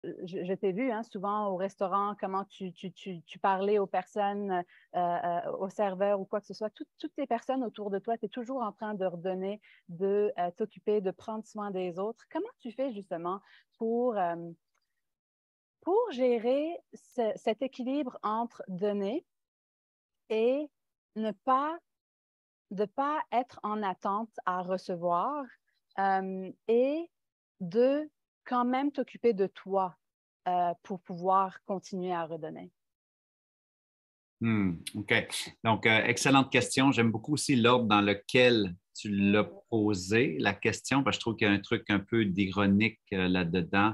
je t'ai vu hein, souvent au restaurant, comment tu parlais aux personnes, aux serveurs ou quoi que ce soit. Toutes les personnes autour de toi, tu es toujours en train de redonner, de t'occuper, de prendre soin des autres. Comment tu fais justement pour, euh, pour gérer cet équilibre entre donner et ne pas, de pas être en attente à recevoir et de quand même t'occuper de toi pour pouvoir continuer à redonner? OK. Donc, excellente question. J'aime beaucoup aussi l'ordre dans lequel tu l'as Mm. posé, la question, parce que je trouve qu'il y a un truc un peu d'ironique là-dedans,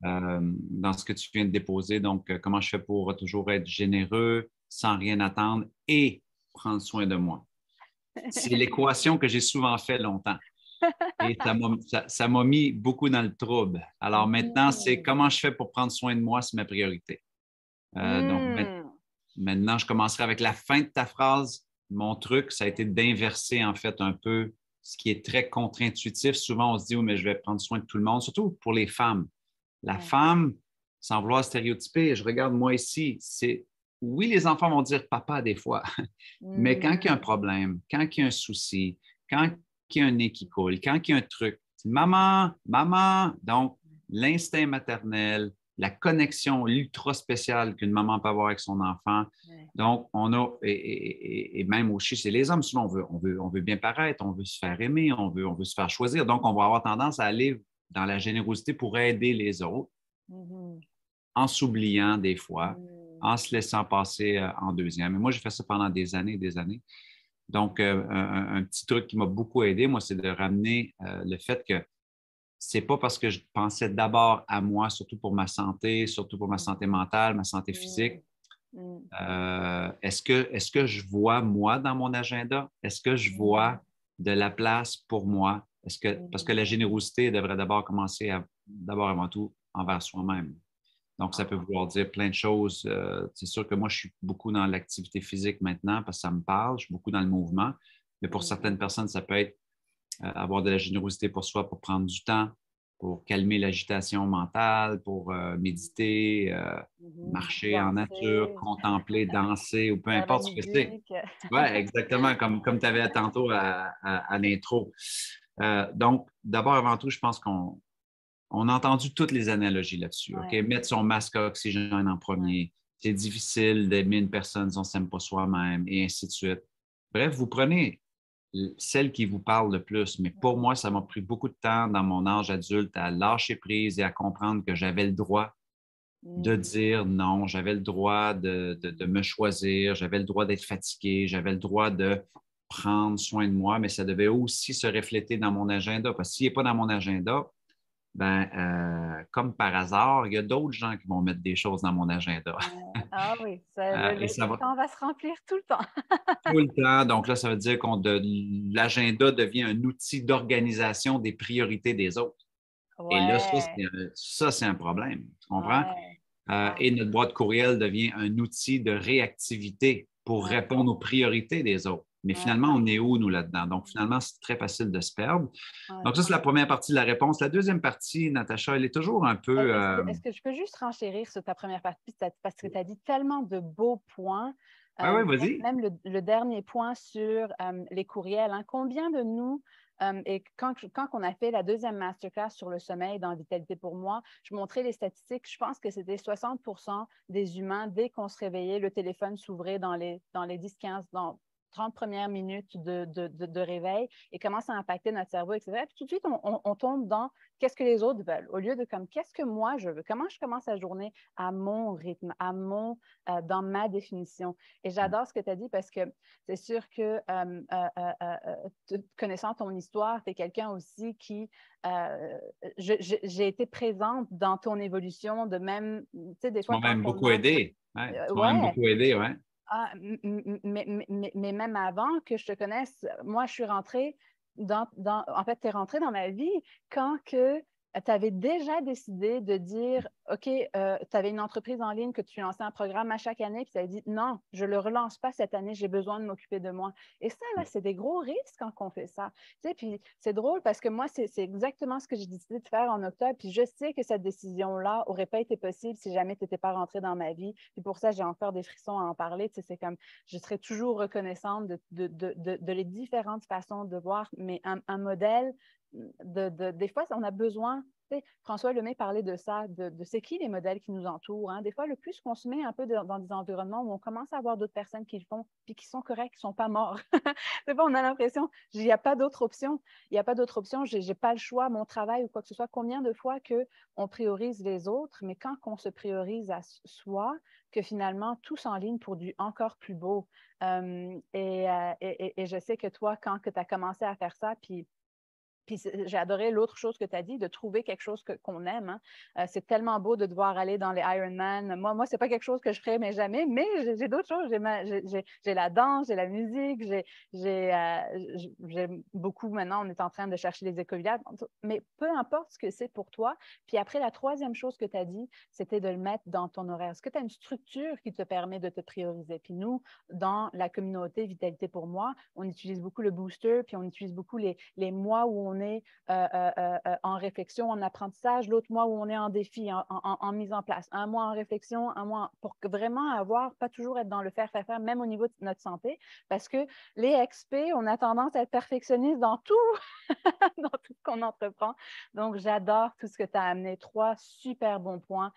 dans ce que tu viens de déposer. Donc, comment je fais pour toujours être généreux, sans rien attendre et prendre soin de moi? C'est l'équation que j'ai souvent fait longtemps. Et ça m'a mis beaucoup dans le trouble. Alors maintenant, c'est Mm. comment je fais pour prendre soin de moi, c'est ma priorité. Donc, Mm. maintenant, je commencerai avec la fin de ta phrase. Mon truc, ça a été d'inverser en fait un peu ce qui est très contre-intuitif. Souvent, on se dit, oui, mais je vais prendre soin de tout le monde, surtout pour les femmes. La Ouais. femme, sans vouloir stéréotyper, je regarde moi ici, c'est oui, les enfants vont dire papa des fois, mais quand il y a un Mm. problème, quand il y a un souci, quand il y a un nez qui coule, quand il y a un truc, c'est maman, maman. Donc, l'instinct maternel, la connexion ultra spéciale qu'une maman peut avoir avec son enfant. Ouais. Donc, on a, et même aussi chez les hommes, souvent, on veut bien paraître, on veut se faire aimer, on veut se faire choisir. Donc, on va avoir tendance à aller dans la générosité pour aider les autres, Mhm. en s'oubliant des fois, Mm. en se laissant passer en deuxième. Et moi, j'ai fait ça pendant des années et des années. Donc, un petit truc qui m'a beaucoup aidé, moi, c'est de ramener le fait que c'est pas parce que je pensais d'abord à moi, surtout pour ma santé, surtout pour ma santé Mhm. mentale, ma santé physique. Mm. Mm. Est-ce que je vois moi dans mon agenda? Est-ce que je Mm. vois de la place pour moi? Parce que Mm. la générosité devrait d'abord commencer d'abord avant tout envers soi-même. Donc, ça peut Ah. vouloir dire plein de choses. C'est sûr que moi, je suis beaucoup dans l'activité physique maintenant parce que ça me parle. Je suis beaucoup dans le mouvement. Mais pour Mm. certaines personnes, ça peut être avoir de la générosité pour soi, pour prendre du temps, pour calmer l'agitation mentale, pour méditer, Mhm. marcher en nature, Danser, contempler, danser ou peu faire de la importe ce que c'est. musique. Oui, exactement, comme tu avais tantôt à l'intro. Donc, d'abord, avant tout, je pense qu'on a entendu toutes les analogies là-dessus. OK? Ouais. Mettre son masque à oxygène en Ouais. premier. C'est difficile d'aimer une personne si on ne s'aime pas soi-même, et ainsi de suite. Bref, vous prenez celle qui vous parle le plus. Mais pour moi, ça m'a pris beaucoup de temps dans mon âge adulte à lâcher prise et à comprendre que j'avais le droit de Mm. dire non, j'avais le droit de me choisir, j'avais le droit d'être fatigué, j'avais le droit de prendre soin de moi, mais ça devait aussi se refléter dans mon agenda. Parce que s'il n'est pas dans mon agenda, ben, comme par hasard, il y a d'autres gens qui vont mettre des choses dans mon agenda. Ouais. Ah oui, Et ça le va temps va se remplir tout le temps. tout le temps. Donc là, ça veut dire l'agenda devient un outil d'organisation des priorités des autres. Et là, Ouais. ça, c'est un problème. Tu comprends? Ouais. Ah, Et notre boîte courriel devient un outil de réactivité pour ouais. répondre aux priorités des autres. Mais Ouais. finalement, on est où, nous, là-dedans? Donc, finalement, c'est très facile de se perdre. Ouais. Donc, ça, c'est la première partie de la réponse. La deuxième partie, Natacha, elle est toujours un peu. Est-ce que je peux juste renchérir sur ta première partie parce que tu as dit tellement de beaux points, Oui, oui, vas-y. même le dernier point sur les courriels. Hein. Combien de nous, et quand on a fait la deuxième masterclass sur le sommeil dans Vitalité pour moi, je montrais les statistiques. Je pense que c'était 60% des humains, dès qu'on se réveillait, le téléphone s'ouvrait dans les 10-15, dans 30 premières minutes de réveil et commence à impacter notre cerveau, etc. Puis tout de suite, on tombe dans qu'est-ce que les autres veulent, au lieu de comme qu'est-ce que moi je veux, comment je commence la journée à mon rythme, dans ma définition. Et j'adore ce que tu as dit parce que c'est sûr que connaissant ton histoire, tu es quelqu'un aussi qui, j'ai été présente dans ton évolution de même, tu sais, des Tu fois m'as quand même on beaucoup a, aidé. Ouais, tu m'as même ouais, beaucoup aidé, ouais. ah, mais même avant que je te connaisse, moi, je suis rentrée en fait, tu es rentrée dans ma vie quand que tu avais déjà décidé de dire, OK, tu avais une entreprise en ligne que tu lançais un programme à chaque année, puis tu avais dit, non, je ne le relance pas cette année, j'ai besoin de m'occuper de moi. Et ça, là, c'est des gros risques quand on fait ça. Tu sais, puis c'est drôle parce que moi, c'est exactement ce que j'ai décidé de faire en octobre, puis je sais que cette décision-là n'aurait pas été possible si jamais tu n'étais pas rentré dans ma vie. Puis pour ça, j'ai encore des frissons à en parler. Tu sais, c'est comme, je serais toujours reconnaissante de les différentes façons de voir, mais un modèle des fois, on a besoin, tu sais, François Lemay parlait de ça, de c'est qui les modèles qui nous entourent. Hein? Des fois, le plus qu'on se met un peu dans des environnements où on commence à avoir d'autres personnes qui le font, puis qui sont corrects, qui ne sont pas morts. Des fois, on a l'impression, il n'y a pas d'autre option. Il n'y a pas d'autre option, je n'ai pas le choix, mon travail ou quoi que ce soit. Combien de fois qu'on priorise les autres, mais quand on se priorise à soi, que finalement, tout s'enligne pour du encore plus beau. Et je sais que toi, quand tu as commencé à faire ça, puis j'ai adoré l'autre chose que tu as dit, de trouver quelque chose qu'on aime. Hein. C'est tellement beau de devoir aller dans les Ironman. Moi ce n'est pas quelque chose que je ferais, mais jamais, mais j'ai d'autres choses. J'ai la danse, j'ai la musique, j'aime beaucoup maintenant, on est en train de chercher les écolières. Mais peu importe ce que c'est pour toi. Puis après, la troisième chose que tu as dit, c'était de le mettre dans ton horaire. Est-ce que tu as une structure qui te permet de te prioriser? Puis nous, dans la communauté Vitalité pour moi, on utilise beaucoup le booster, puis on utilise beaucoup les mois où on est en réflexion, en apprentissage, l'autre mois où on est en défi, en mise en place. Un mois en réflexion, un mois pour vraiment avoir, pas toujours être dans le faire, même au niveau de notre santé, parce que les XP, on a tendance à être perfectionniste dans tout, dans tout ce qu'on entreprend. Donc, j'adore tout ce que tu as amené. 3 super bons points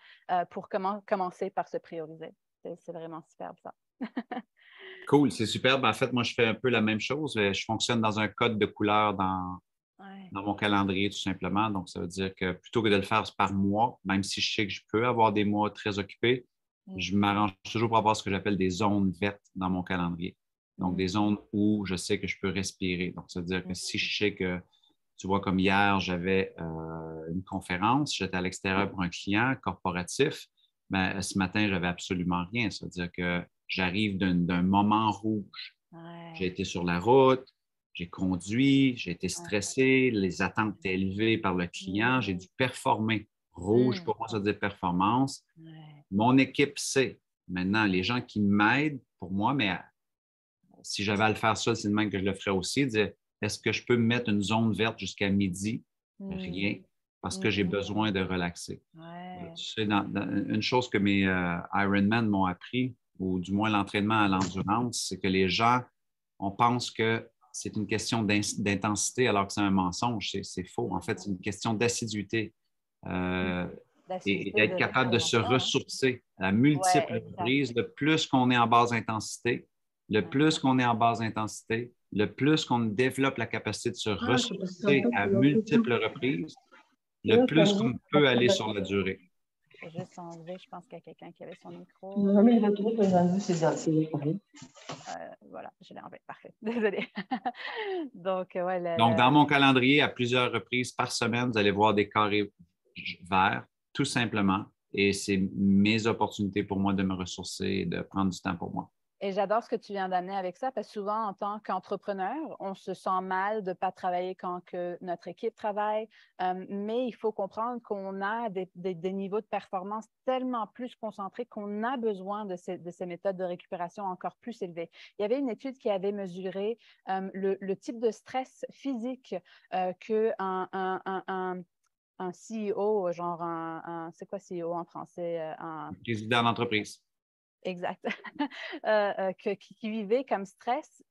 pour commencer par se prioriser. C'est vraiment superbe, ça. Cool, c'est superbe. En fait, moi, je fais un peu la même chose. Je fonctionne dans un code de couleur dans mon calendrier, tout simplement. Donc, ça veut dire que plutôt que de le faire par mois, même si je sais que je peux avoir des mois très occupés, je m'arrange toujours pour avoir ce que j'appelle des zones vertes dans mon calendrier. Donc, des zones où je sais que je peux respirer. Donc, ça veut dire que si je sais que, tu vois, comme hier, j'avais une conférence, j'étais à l'extérieur pour un client corporatif, mais ce matin, j'avais absolument rien. Ça veut dire que j'arrive d'un moment rouge. J'ai été sur la route, j'ai conduit, j'ai été stressé, les attentes étaient élevées par le client, j'ai dû performer. Rouge, pour moi, ça veut dire performance. Mon équipe sait. Maintenant, les gens qui m'aident, pour moi, mais si j'avais à le faire seul, c'est de même que je le ferais aussi, dire, est-ce que je peux me mettre une zone verte jusqu'à midi? Rien, parce que j'ai besoin de relaxer. Tu sais, une chose que mes Ironman m'ont appris, ou du moins l'entraînement à l'endurance, c'est que les gens, on pense que c'est une question d'intensité alors que c'est un mensonge. C'est faux. En fait, c'est une question d'assiduité et d'être capable de se ressourcer à multiples reprises. Le plus qu'on est en basse intensité, le plus qu'on est en basse intensité, le plus qu'on développe la capacité de se ressourcer à multiples reprises, le plus qu'on peut aller sur la durée. Je vais juste enlever, je pense qu'il y a quelqu'un qui avait son micro. Non, mais il va trouver que j'ai c'est pareil. Voilà, je l'ai enlevé. Parfait. Désolée. Donc, Donc, dans mon calendrier, à plusieurs reprises par semaine, vous allez voir des carrés verts, tout simplement. Et c'est mes opportunités pour moi de me ressourcer et de prendre du temps pour moi. Et j'adore ce que tu viens d'amener avec ça, parce que souvent, en tant qu'entrepreneur, on se sent mal de ne pas travailler quand que notre équipe travaille, mais il faut comprendre qu'on a des niveaux de performance tellement plus concentrés qu'on a besoin de ces méthodes de récupération encore plus élevées. Il y avait une étude qui avait mesuré le type de stress physique qu'un CEO, genre c'est quoi CEO en français? Président d'entreprise. Exact. Qui vivait comme stress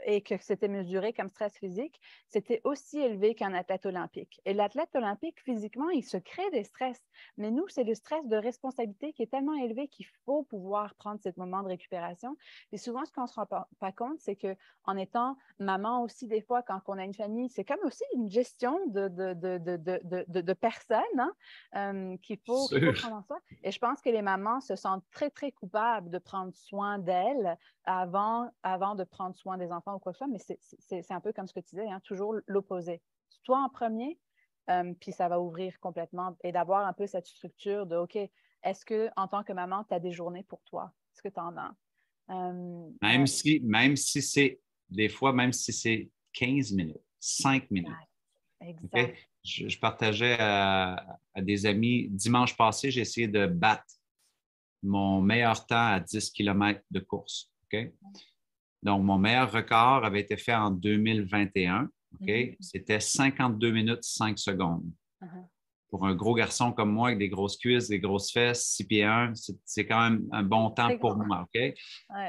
et que c'était mesuré comme stress physique, c'était aussi élevé qu'un athlète olympique. Et l'athlète olympique, physiquement, il se crée des stress. Mais nous, c'est le stress de responsabilité qui est tellement élevé qu'il faut pouvoir prendre ce moment de récupération. Et souvent, ce qu'on ne se rend pas compte, c'est qu'en étant maman aussi, des fois, quand on a une famille, c'est comme aussi une gestion de personnes qu'il faut prendre en soi. Et je pense que les mamans se sentent très, très coupables de prendre soin d'elles avant de prendre soin des enfants ou quoi que ce soit, mais c'est un peu comme ce que tu disais, hein, toujours l'opposé. Toi en premier, puis ça va ouvrir complètement et d'avoir un peu cette structure de, OK, est-ce que en tant que maman, tu as des journées pour toi? Est-ce que tu en as? Même si c'est, des fois, même si c'est 15 minutes, 5 minutes. Exact. Okay? je partageais à des amis, dimanche passé, j'ai essayé de battre mon meilleur temps à 10 km de course. OK? Donc, mon meilleur record avait été fait en 2021. OK? C'était 52 minutes 5 secondes. Pour un gros garçon comme moi, avec des grosses cuisses, des grosses fesses, 6 pieds 1, c'est quand même un bon temps pour moi. OK? Ouais.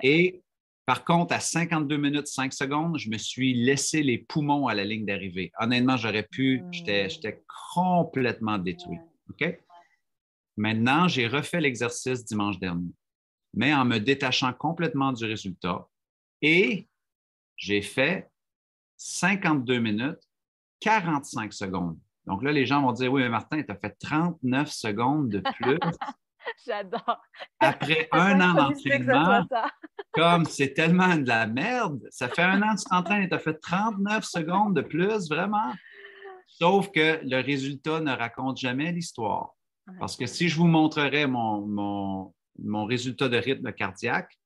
Et par contre, à 52 minutes 5 secondes, je me suis laissé les poumons à la ligne d'arrivée. Honnêtement, j'aurais pu, j'étais complètement détruit. OK? Maintenant, j'ai refait l'exercice dimanche dernier, mais en me détachant complètement du résultat. Et j'ai fait 52 minutes 45 secondes. Donc là, les gens vont dire, oui, mais Martin, tu as fait 39 secondes de plus J'adore. après C'est un an synchronistique que ça d'entraînement. soit ça. Comme c'est tellement de la merde. Ça fait un an que tu t'entraînes et tu as fait 39 secondes de plus, vraiment. Sauf que le résultat ne raconte jamais l'histoire. Parce que si je vous montrerais mon résultat de rythme cardiaque,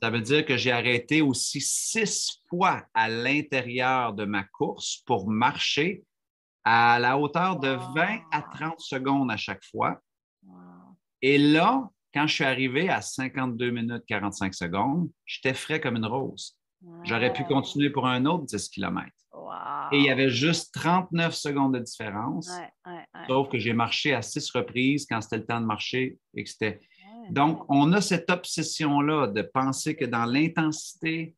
ça veut dire que j'ai arrêté aussi 6 fois à l'intérieur de ma course pour marcher à la hauteur de 20 à 30 secondes à chaque fois. Et là, quand je suis arrivé à 52 minutes 45 secondes, j'étais frais comme une rose. J'aurais pu continuer pour un autre 10 km. Et il y avait juste 39 secondes de différence, sauf que j'ai marché à 6 reprises quand c'était le temps de marcher et que c'était... Donc, on a cette obsession-là de penser que dans l'intensité,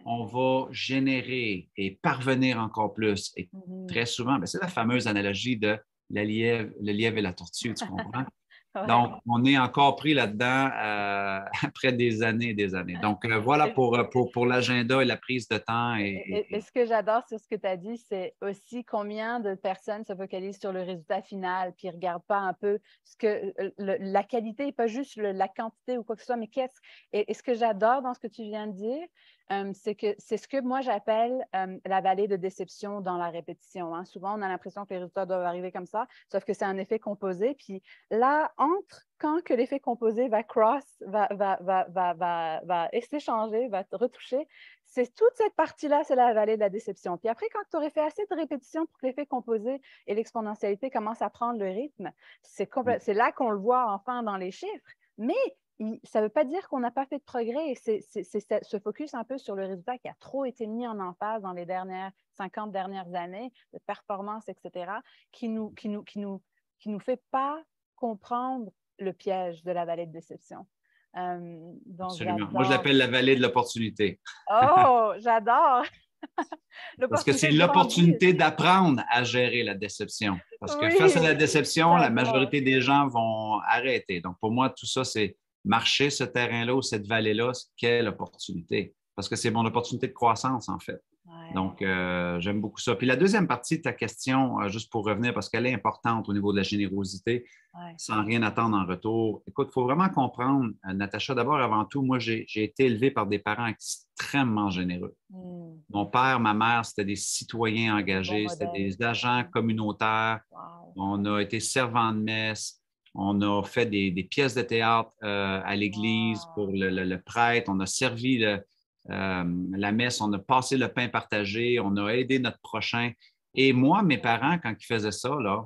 on va générer et parvenir encore plus. Et très souvent, c'est la fameuse analogie de le lièvre et la tortue, tu comprends? Donc, on est encore pris là-dedans après des années et des années. Donc, voilà pour l'agenda et la prise de temps. Et ce que j'adore sur ce que tu as dit, c'est aussi combien de personnes se focalisent sur le résultat final puis ne regardent pas un peu la qualité, pas juste la quantité ou quoi que ce soit, mais et ce que j'adore dans ce que tu viens de dire, c'est que c'est ce que moi j'appelle la vallée de déception dans la répétition. Hein. Souvent, on a l'impression que les résultats doivent arriver comme ça, sauf que c'est un effet composé. Puis là, quand que l'effet composé va s'échanger, va te retoucher, c'est toute cette partie-là, c'est la vallée de la déception. Puis après, quand tu aurais fait assez de répétitions pour que l'effet composé et l'exponentialité commencent à prendre le rythme, c'est là qu'on le voit enfin dans les chiffres. Mais ça ne veut pas dire qu'on n'a pas fait de progrès. C'est ce focus un peu sur le résultat qui a trop été mis en emphase dans les 50 dernières années de performance, etc., qui nous fait pas comprendre le piège de la vallée de déception. Absolument. Moi, je l'appelle la vallée de l'opportunité. Oh, j'adore! Parce que c'est l'opportunité d'apprendre à gérer la déception. Parce que face à la déception, la majorité des gens vont arrêter. Donc, pour moi, tout ça, c'est marcher ce terrain-là ou cette vallée-là, quelle opportunité. Parce que c'est mon opportunité de croissance, en fait. Donc, j'aime beaucoup ça. Puis la deuxième partie de ta question, juste pour revenir, parce qu'elle est importante au niveau de la générosité, sans rien attendre en retour. Écoute, il faut vraiment comprendre, Natacha, d'abord, avant tout, moi, j'ai été élevé par des parents extrêmement généreux. Mon père, ma mère, c'était des citoyens engagés, c'était des agents communautaires. On a été servants de messe. On a fait des pièces de théâtre à l'église pour le prêtre. On a servi la messe, on a passé le pain partagé, on a aidé notre prochain. Et moi, mes parents, quand ils faisaient ça, là,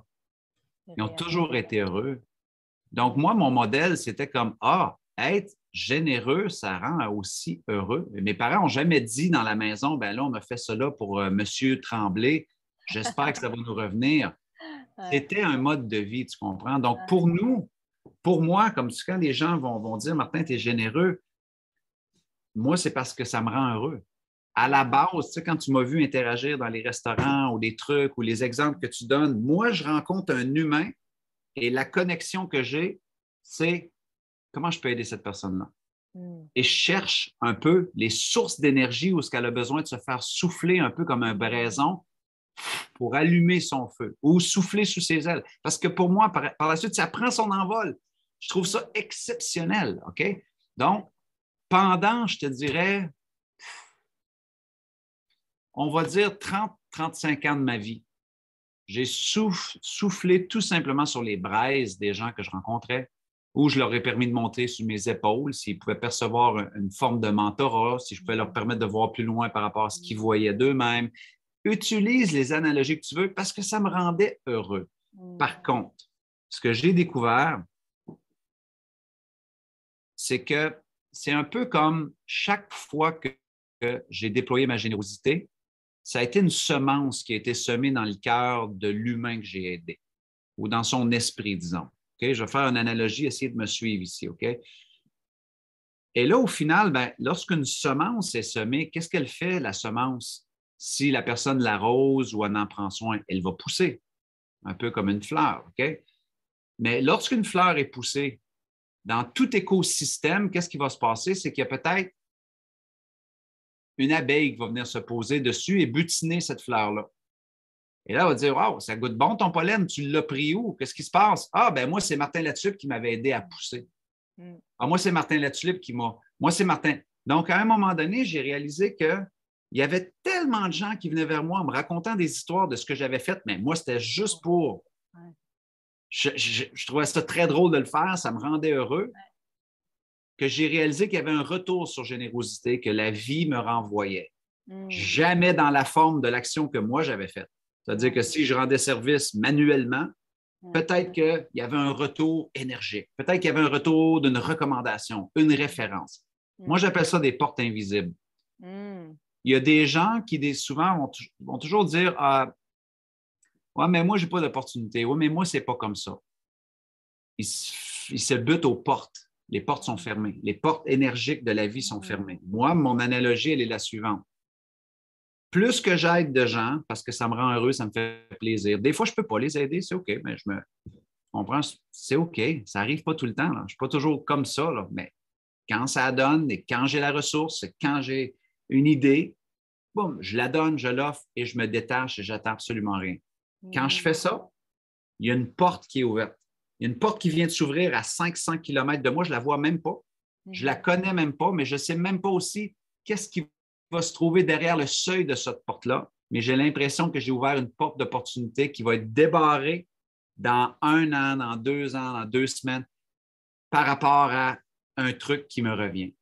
ils ont toujours été heureux. Donc, moi, mon modèle, c'était comme, être généreux, ça rend aussi heureux. Mes parents n'ont jamais dit dans la maison, ben là, on a fait cela pour Monsieur Tremblay, j'espère que ça va nous revenir. C'était un mode de vie, tu comprends? Donc, pour moi, comme quand les gens vont dire, Martin, tu es généreux, moi, c'est parce que ça me rend heureux. À la base, tu sais, quand tu m'as vu interagir dans les restaurants ou les trucs ou les exemples que tu donnes, moi, je rencontre un humain et la connexion que j'ai, c'est comment je peux aider cette personne-là. Et je cherche un peu les sources d'énergie où ce qu'elle a besoin de se faire souffler un peu comme un braison pour allumer son feu ou souffler sous ses ailes. Parce que pour moi, par la suite, ça prend son envol. Je trouve ça exceptionnel, OK? Donc, pendant, je te dirais, on va dire 30-35 ans de ma vie, j'ai soufflé tout simplement sur les braises des gens que je rencontrais, où je leur ai permis de monter sur mes épaules, s'ils pouvaient percevoir une forme de mentorat, si je pouvais leur permettre de voir plus loin par rapport à ce qu'ils voyaient d'eux-mêmes. Utilise les analogies que tu veux parce que ça me rendait heureux. Par contre, ce que j'ai découvert, c'est que c'est un peu comme chaque fois que j'ai déployé ma générosité, ça a été une semence qui a été semée dans le cœur de l'humain que j'ai aidé ou dans son esprit, disons. Okay? Je vais faire une analogie, essayer de me suivre ici. OK? Et là, au final, ben, lorsqu'une semence est semée, qu'est-ce qu'elle fait, la semence? Si la personne l'arrose ou elle en prend soin, elle va pousser, un peu comme une fleur. OK? Mais lorsqu'une fleur est poussée, dans tout écosystème, qu'est-ce qui va se passer? C'est qu'il y a peut-être une abeille qui va venir se poser dessus et butiner cette fleur-là. Et là, on va dire, wow, ça goûte bon ton pollen, tu l'as pris où? Qu'est-ce qui se passe? Ah, ben moi, c'est Martin Latulippe qui m'avait aidé à pousser. Ah, moi, c'est Martin Latulippe qui m'a. Moi, c'est Martin. Donc, à un moment donné, j'ai réalisé qu'il y avait tellement de gens qui venaient vers moi en me racontant des histoires de ce que j'avais fait, mais moi, c'était juste pour. Je trouvais ça très drôle de le faire, ça me rendait heureux, que j'ai réalisé qu'il y avait un retour sur générosité, que la vie me renvoyait. Jamais dans la forme de l'action que moi j'avais faite. C'est-à-dire que si je rendais service manuellement, peut-être qu'il y avait un retour énergique, peut-être qu'il y avait un retour d'une recommandation, une référence. Moi, j'appelle ça des portes invisibles. Il y a des gens qui souvent vont toujours dire ah, ouais, mais moi, je n'ai pas d'opportunité. Oui, mais moi, ce n'est pas comme ça. Ils se butent aux portes. Les portes sont fermées. Les portes énergiques de la vie sont fermées. Moi, mon analogie, elle est la suivante. Plus que j'aide de gens, parce que ça me rend heureux, ça me fait plaisir. Des fois, je ne peux pas les aider, c'est OK, mais je comprends, c'est OK. Ça n'arrive pas tout le temps. Là. Je ne suis pas toujours comme ça, là, mais quand ça donne et quand j'ai la ressource, quand j'ai une idée, boum, je la donne, je l'offre et je me détache et j'attends absolument rien. Quand je fais ça, il y a une porte qui est ouverte. Il y a une porte qui vient de s'ouvrir à 500 km de moi, je ne la vois même pas. Je ne la connais même pas, mais je ne sais même pas aussi qu'est-ce qui va se trouver derrière le seuil de cette porte-là. Mais j'ai l'impression que j'ai ouvert une porte d'opportunité qui va être débarrée dans 1 an, dans 2 ans, dans 2 semaines, par rapport à un truc qui me revient.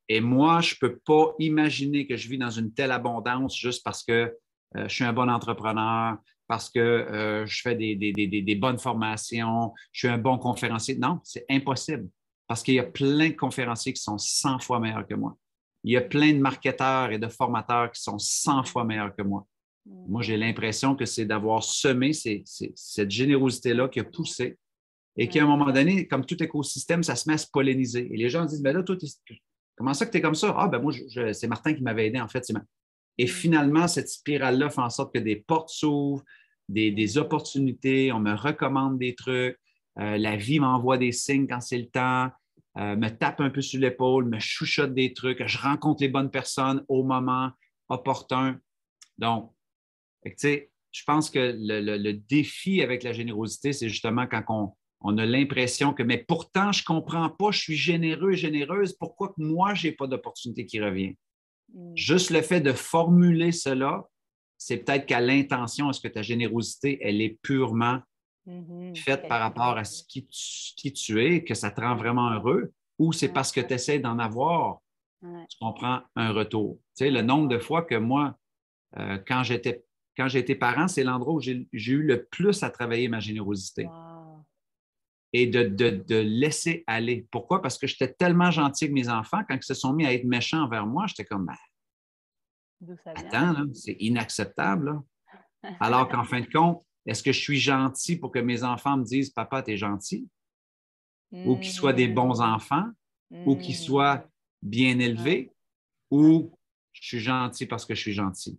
Et moi, je ne peux pas imaginer que je vis dans une telle abondance juste parce que je suis un bon entrepreneur, parce que je fais des bonnes formations, je suis un bon conférencier. Non, c'est impossible parce qu'il y a plein de conférenciers qui sont 100 fois meilleurs que moi. Il y a plein de marketeurs et de formateurs qui sont 100 fois meilleurs que moi. Moi, j'ai l'impression que c'est d'avoir semé cette générosité-là qui a poussé et qu'à un moment donné, comme tout écosystème, ça se met à se polliniser. Et les gens disent, ben là, toi, comment ça que tu es comme ça? Ah, ben moi, c'est Martin qui m'avait aidé, en fait. Et finalement, cette spirale-là fait en sorte que des portes s'ouvrent, des opportunités, on me recommande des trucs, la vie m'envoie des signes quand c'est le temps, me tape un peu sur l'épaule, me chuchote des trucs, je rencontre les bonnes personnes au moment opportun. Donc, tu sais, je pense que le défi avec la générosité, c'est justement quand on a l'impression que, mais pourtant, je ne comprends pas, je suis généreux et généreuse, pourquoi que moi, je n'ai pas d'opportunité qui revient? Juste le fait de formuler cela, c'est peut-être qu'à l'intention, est-ce que ta générosité, elle est purement faite par rapport à qui tu es, que ça te rend vraiment heureux, ou c'est parce que tu essaies d'en avoir, tu comprends, un retour. Tu sais, le nombre de fois que moi, quand j'ai été parent, c'est l'endroit où j'ai eu le plus à travailler ma générosité. Wow. Et de laisser aller. Pourquoi? Parce que j'étais tellement gentil avec mes enfants, quand ils se sont mis à être méchants envers moi, j'étais comme, D'où ça vient? attends, là, c'est inacceptable. Là. Alors qu'en fin de compte, est-ce que je suis gentil pour que mes enfants me disent, papa, t'es gentil? Ou qu'ils soient des bons enfants, ou qu'ils soient bien élevés, ou je suis gentil parce que je suis gentil.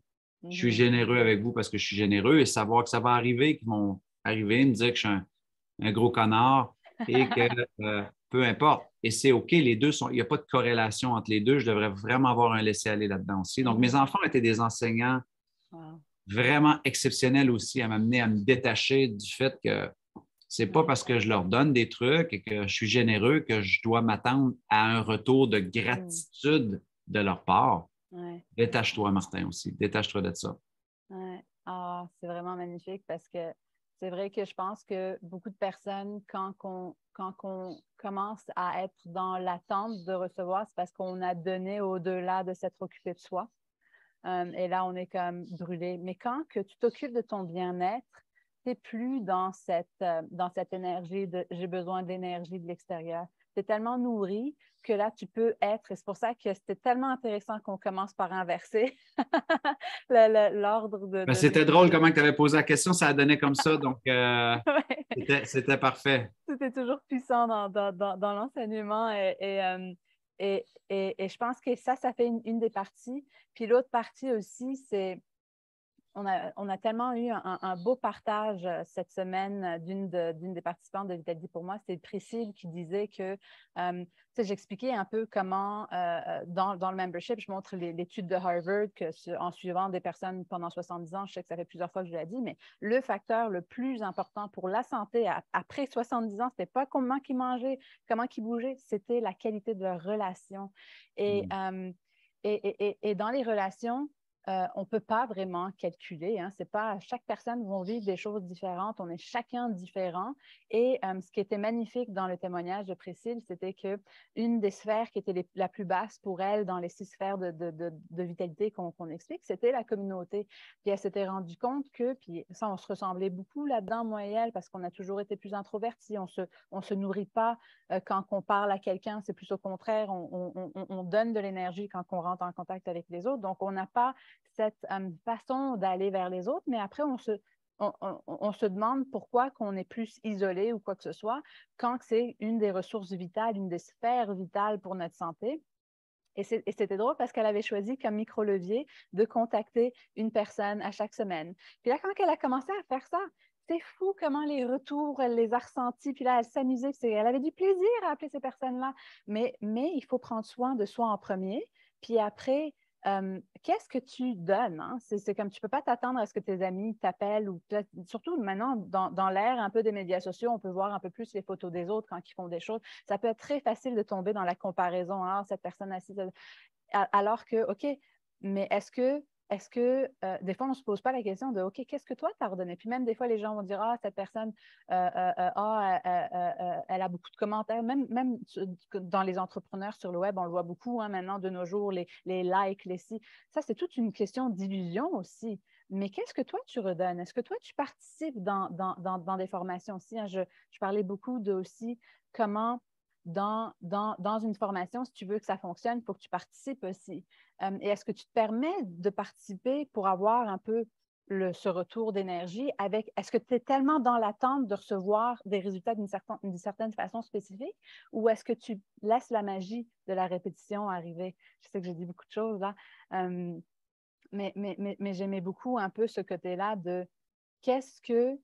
Je suis généreux avec vous parce que je suis généreux et savoir que ça va arriver, qu'ils vont arriver, me dire que je suis un gros connard et que peu importe. Et c'est OK, les deux il n'y a pas de corrélation entre les deux. Je devrais vraiment avoir un laisser-aller là-dedans aussi. Donc, mes enfants étaient des enseignants vraiment exceptionnels aussi à m'amener à me détacher du fait que c'est pas parce que je leur donne des trucs et que je suis généreux que je dois m'attendre à un retour de gratitude de leur part. Détache-toi, Martin, aussi. Détache-toi de ça. Ah, c'est vraiment magnifique parce que c'est vrai que je pense que beaucoup de personnes, quand on commence à être dans l'attente de recevoir, c'est parce qu'on a donné au-delà de s'être occupé de soi. et là, on est comme brûlé. Mais quand que tu t'occupes de ton bien-être, tu n'es plus dans cette énergie de j'ai besoin d'énergie de l'extérieur. Tu es tellement nourri que là, tu peux être, et c'est pour ça que c'était tellement intéressant qu'on commence par inverser l'ordre Ben, c'était drôle comment tu avais posé la question, ça a donné comme ça, donc c'était parfait. Tout est toujours puissant dans l'enseignement et je pense que ça fait une des parties. Puis l'autre partie aussi, c'est on a tellement eu un beau partage cette semaine d'une des participantes de Vitality pour moi. C'était Priscille qui disait que, j'expliquais un peu comment, dans le membership, je montre l'étude de Harvard en suivant des personnes pendant 70 ans. Je sais que ça fait plusieurs fois que je l'ai dit, mais le facteur le plus important pour la santé après 70 ans, c'était pas comment ils mangeaient, comment ils bougeaient, c'était la qualité de leur relation. Et dans les relations, on ne peut pas vraiment calculer. Hein. C'est pas, chaque personne va vivre des choses différentes. On est chacun différent. Et ce qui était magnifique dans le témoignage de Priscille, c'était qu'une des sphères qui était la plus basse pour elle dans les 6 sphères de vitalité qu'on explique, c'était la communauté. Puis elle s'était rendue compte que, puis ça, on se ressemblait beaucoup là-dedans, moi et elle, parce qu'on a toujours été plus introvertis. On se nourrit pas quand on parle à quelqu'un, c'est plus au contraire, on donne de l'énergie quand on rentre en contact avec les autres. Donc, on n'a pas cette façon d'aller vers les autres, mais après, on se demande pourquoi qu'on est plus isolé ou quoi que ce soit quand c'est une des ressources vitales, une des sphères vitales pour notre santé. Et c'était drôle parce qu'elle avait choisi comme micro-levier de contacter une personne à chaque semaine. Puis là, quand elle a commencé à faire ça, c'est fou comment les retours, elle les a ressentis. Puis là, elle s'amusait. Elle avait du plaisir à appeler ces personnes-là. Mais il faut prendre soin de soi en premier. Puis après, qu'est-ce que tu donnes? Hein? C'est comme tu ne peux pas t'attendre à ce que tes amis t'appellent ou surtout maintenant, dans l'ère un peu des médias sociaux, on peut voir un peu plus les photos des autres quand ils font des choses. Ça peut être très facile de tomber dans la comparaison. Ah, cette personne assise. Alors que, OK, mais est-ce que des fois, on ne se pose pas la question de, OK, qu'est-ce que toi, tu as redonné? Puis même des fois, les gens vont dire, ah, cette personne, elle a beaucoup de commentaires. Même dans les entrepreneurs sur le web, on le voit beaucoup hein, maintenant de nos jours, les likes, les si. Ça, c'est toute une question d'illusion aussi. Mais qu'est-ce que toi, tu redonnes? Est-ce que toi, tu participes dans des formations aussi? Hein? Je parlais beaucoup de aussi comment dans une formation, si tu veux que ça fonctionne, il faut que tu participes aussi. Et est-ce que tu te permets de participer pour avoir un peu ce retour d'énergie avec, est-ce que tu es tellement dans l'attente de recevoir des résultats d'une certaine façon spécifique ou est-ce que tu laisses la magie de la répétition arriver? Je sais que j'ai dit beaucoup de choses là, mais j'aimais beaucoup un peu ce côté-là de est-ce que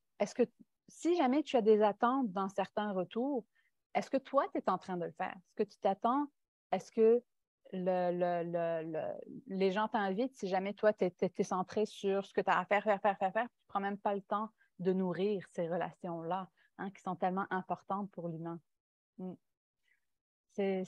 si jamais tu as des attentes dans certains retours, est-ce que toi, tu es en train de le faire? Est-ce que tu t'attends? Est-ce que les gens t'invitent si jamais toi, tu es centré sur ce que tu as à faire, tu ne prends même pas le temps de nourrir ces relations-là hein, qui sont tellement importantes pour l'humain. C'est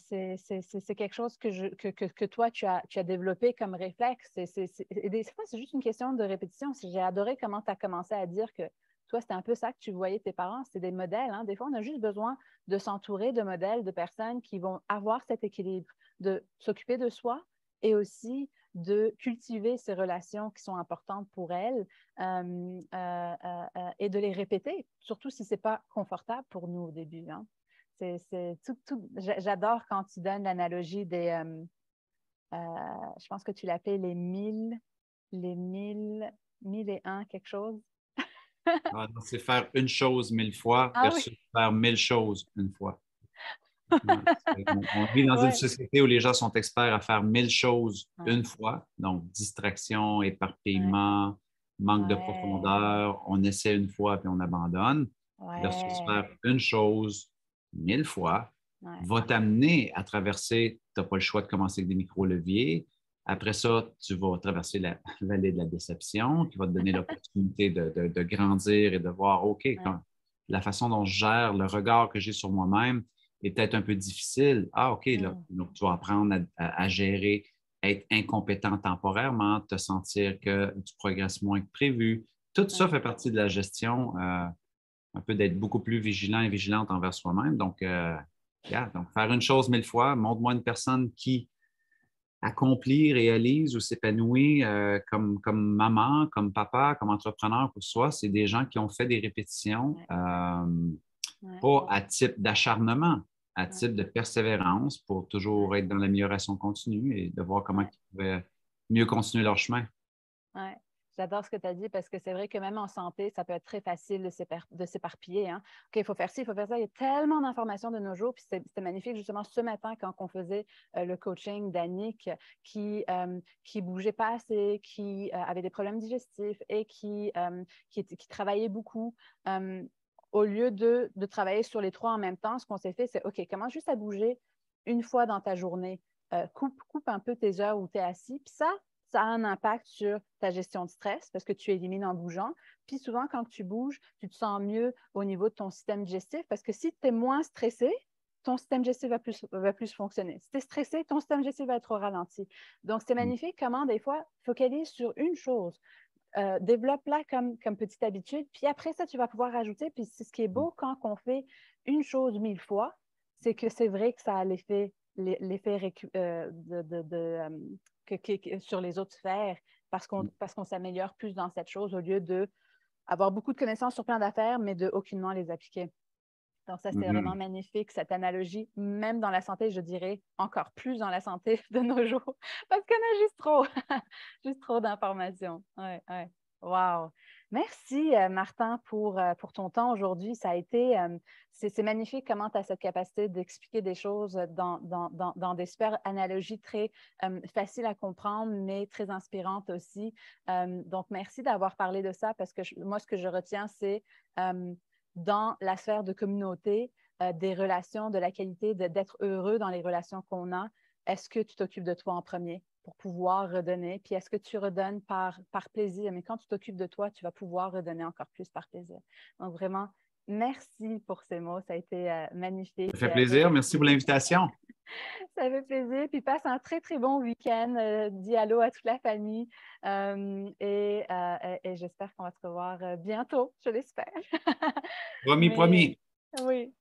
quelque chose que toi, tu as développé comme réflexe. Des fois, c'est juste une question de répétition. J'ai adoré comment tu as commencé à dire que toi, c'était un peu ça que tu voyais tes parents. C'est des modèles. Hein. Des fois, on a juste besoin de s'entourer de modèles, de personnes qui vont avoir cet équilibre, de s'occuper de soi et aussi de cultiver ces relations qui sont importantes pour elles et de les répéter, surtout si ce n'est pas confortable pour nous au début. Hein. J'adore quand tu donnes l'analogie des, je pense que tu l'appelles les 1001 quelque chose. C'est faire une chose 1000 fois versus faire 1000 choses une fois. On vit dans une société où les gens sont experts à faire 1000 choses une fois, donc distraction, éparpillement, manque de profondeur, on essaie une fois puis on abandonne, versus faire une chose 1000 fois, va t'amener à traverser, tu n'as pas le choix de commencer avec des micro-leviers. Après ça, tu vas traverser la vallée de la déception qui va te donner l'opportunité de grandir et de voir, OK, la façon dont je gère le regard que j'ai sur moi-même est peut-être un peu difficile. Ah, OK, là, donc tu vas apprendre à gérer, être incompétent temporairement, te sentir que tu progresses moins que prévu. Tout ça fait partie de la gestion, un peu d'être beaucoup plus vigilant et vigilante envers soi-même. Donc, donc faire une chose 1000 fois, montre-moi une personne qui accomplit, réalise ou s'épanouit comme maman, comme papa, comme entrepreneur, pour soi, c'est des gens qui ont fait des répétitions, pas à type d'acharnement, à type de persévérance pour toujours être dans l'amélioration continue et de voir comment ils pouvaient mieux continuer leur chemin. Oui, j'adore ce que tu as dit parce que c'est vrai que même en santé, ça peut être très facile de s'éparpiller. Hein. OK, il faut faire ci, il faut faire ça. Il y a tellement d'informations de nos jours. Puis c'était magnifique justement ce matin quand on faisait le coaching d'Annick qui bougeait pas assez, qui avait des problèmes digestifs et qui travaillait beaucoup. Au lieu de travailler sur les trois en même temps, ce qu'on s'est fait, c'est OK, commence juste à bouger une fois dans ta journée. Coupe un peu tes heures où tu es assis. Puis ça a un impact sur ta gestion de stress parce que tu élimines en bougeant. Puis souvent, quand tu bouges, tu te sens mieux au niveau de ton système digestif parce que si tu es moins stressé, ton système digestif va plus fonctionner. Si tu es stressé, ton système digestif va être au ralenti. Donc, c'est magnifique comment, des fois, focalise sur une chose. Développe-la comme petite habitude. Puis après ça, tu vas pouvoir ajouter. Puis c'est ce qui est beau quand on fait une chose 1000 fois, c'est que c'est vrai que ça a l'effet sur les autres sphères parce qu'on s'améliore plus dans cette chose au lieu d'avoir beaucoup de connaissances sur plein d'affaires, mais de aucunement les appliquer. Donc, ça, c'était vraiment magnifique, cette analogie, même dans la santé, je dirais, encore plus dans la santé de nos jours, parce qu'on a juste trop d'informations. Ouais, ouais. Wow! Merci, Martin, pour ton temps aujourd'hui. Ça a été, c'est magnifique comment tu as cette capacité d'expliquer des choses dans des super analogies très faciles à comprendre, mais très inspirantes aussi. Donc, merci d'avoir parlé de ça parce que moi, ce que je retiens, c'est dans la sphère de communauté, des relations, de la qualité, d'être heureux dans les relations qu'on a. Est-ce que tu t'occupes de toi en premier pour pouvoir redonner? Puis est-ce que tu redonnes par plaisir? Mais quand tu t'occupes de toi, tu vas pouvoir redonner encore plus par plaisir. Donc vraiment, merci pour ces mots. Ça a été magnifique. Ça fait plaisir. Merci pour l'invitation. Ça fait plaisir. Puis passe un très, très bon week-end. Dis allô à toute la famille. Et j'espère qu'on va se revoir bientôt, je l'espère. Promis, promis. Oui.